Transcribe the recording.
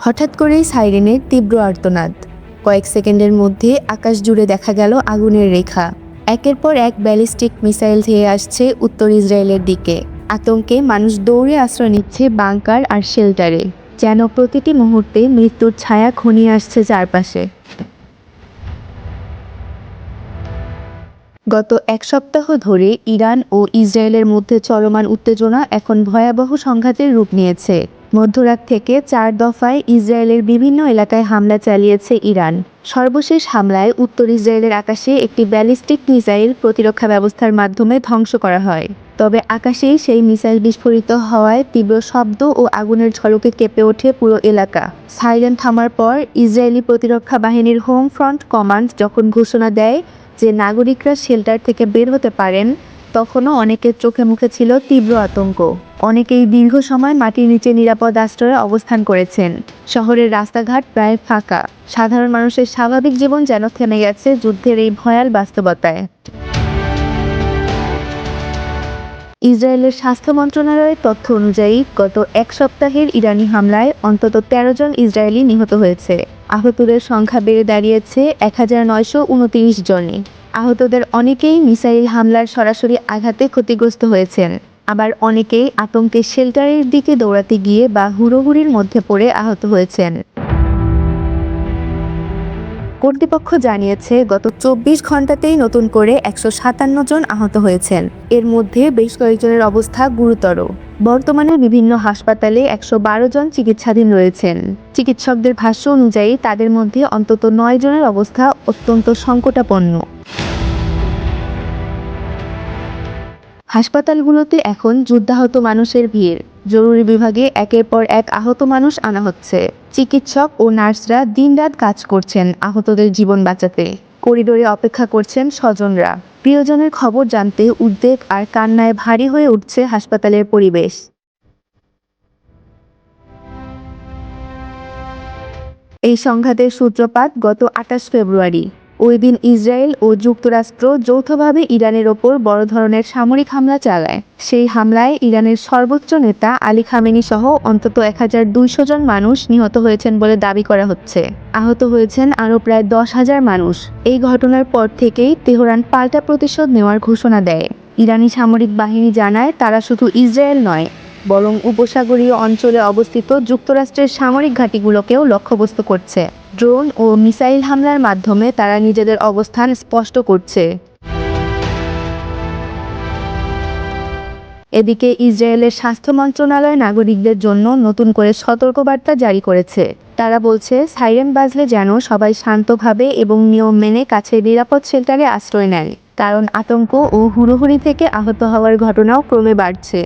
হঠাৎ করেই সাইরেনের তীব্র আর্তনাদ। কয়েক সেকেন্ডের মধ্যে আকাশ জুড়ে দেখা গেল আগুনের রেখা। একের পর এক ব্যালিস্টিক মিসাইল ধেয়ে আসছে উত্তর ইসরায়েলের দিকে। আতঙ্কে মানুষ দৌড়ে আশ্রয় নিচ্ছে বাংকার আর শেল্টারে, যেন প্রতিটি মুহূর্তে মৃত্যুর ছায়া ঘনিয়ে আসছে চারপাশে। গত এক সপ্তাহ ধরে ইরান ও ইসরায়েলের মধ্যে চলমান উত্তেজনা এখন ভয়াবহ সংঘাতের রূপ নিয়েছে। মধ্যরাত থেকে 4 দফায় ইসরায়েলের বিভিন্ন এলাকায় হামলা চালিয়েছে ইরান। সর্বশেষ হামলায় উত্তর ইসরায়েলের আকাশে একটি ব্যালিস্টিক মিসাইল প্রতিরক্ষা ব্যবস্থার মাধ্যমে ধ্বংস করা হয়। তবে আকাশেই সেই মিসাইল বিস্ফোরিত হওয়ায় তীব্র শব্দ ও আগুনের ঝলকে কেঁপে ওঠে পুরো এলাকা। সাইরেন থামার পর ইসরায়েলি প্রতিরক্ষা বাহিনীর হোম ফ্রন্ট কমান্ড যখন ঘোষণা দেয় যে নাগরিকরা শেল্টার থেকে বের হতে পারেন, তখনও অনেকের চোখে মুখে ছিল তীব্র আতঙ্ক। অনেকেই দীর্ঘ সময় মাটির নিচে নিরাপদ আশ্রয়ে অবস্থান করেছেন। শহরের রাস্তাঘাট প্রায় ফাঁকা। সাধারণ মানুষের স্বাভাবিক জীবন যেন থেমে গেছে যুদ্ধের এই ভয়াল বাস্তবতায়। ইসরায়েলের স্বাস্থ্য মন্ত্রণালয়ের তথ্য অনুযায়ী গত এক সপ্তাহের ইরানি হামলায় অন্তত 13 জন ইসরায়েলি নিহত হয়েছে। আহতদের সংখ্যা বেড়ে দাঁড়িয়েছে 1929 জনে। আহতদের অনেকেই মিসাইল হামলার সরাসরি আঘাতে ক্ষতিগ্রস্ত হয়েছেন, আবার অনেকেই আতঙ্কে শেল্টারের দিকে দৌড়াতে গিয়ে বা হুড়োহুড়ির মধ্যে পড়ে আহত হয়েছেন। কর্তৃপক্ষ জানিয়েছে গত 24 ঘন্টাতেই নতুন করে 157 জন আহত হয়েছেন। এর মধ্যে বেশ কয়েকজনের অবস্থা গুরুতর। বর্তমানে বিভিন্ন হাসপাতালে 112 জন চিকিৎসাধীন রয়েছেন। চিকিৎসকদের ভাষ্য অনুযায়ী তাদের মধ্যে অন্তত 9 জনের অবস্থা অত্যন্ত সংকটাপন্ন। হাসপাতালগুলোতে এখন যুদ্ধাহত মানুষের ভিড়। জরুরি বিভাগে একের পর এক আহত মানুষ আনা হচ্ছে। চিকিৎসক ও নার্সরা দিনরাত কাজ করছেন আহতদের জীবন বাঁচাতে। করিডোরে অপেক্ষা করছেন স্বজনরা। প্রিয়জনের খবর জানতে উদ্বেগ আর কান্নায় ভারী হয়ে উঠছে হাসপাতালের পরিবেশ। এই সংঘাতের সূত্রপাত গত 28 ফেব্রুয়ারি। ওই দিন ইসরায়েল ও যুক্তরাষ্ট্র যৌথভাবে ইরানের ওপর বড় ধরনের সামরিক হামলা চালায়। সেই হামলায় ইরানের সর্বোচ্চ নেতা আলী খামেনি সহ অন্তত 1200 জন মানুষ নিহত হয়েছেন বলে দাবি করা হচ্ছে। আহত হয়েছেন আরও প্রায় 10,000 মানুষ। এই ঘটনার পর থেকেই তেহরান পাল্টা প্রতিশোধ নেওয়ার ঘোষণা দেয়। ইরানি সামরিক বাহিনী জানায় তারা শুধু ইসরায়েল নয়, বরং উপসাগরীয় অঞ্চলে অবস্থিত যুক্তরাষ্ট্রের সামরিক ঘাঁটিগুলোকেও লক্ষ্যবস্তু করছে। ড্রোন ও মিসাইল হামলার মাধ্যমে তারা নিজেদের অবস্থান স্পষ্ট করছে। এদিকে ইসরায়েলের স্বাস্থ্য মন্ত্রণালয় নাগরিকদের জন্য নতুন করে সতর্কবার্তা জারি করেছে। তারা বলছে সাইরেন বাজলে যেন সবাই শান্তভাবে এবং নিয়ম মেনে কাছের নিরাপদ শেল্টারে আশ্রয় নেয়, কারণ আতঙ্ক ও হুড়োহুড়ি থেকে আহত হওয়ার ঘটনাও ক্রমে বাড়ছে।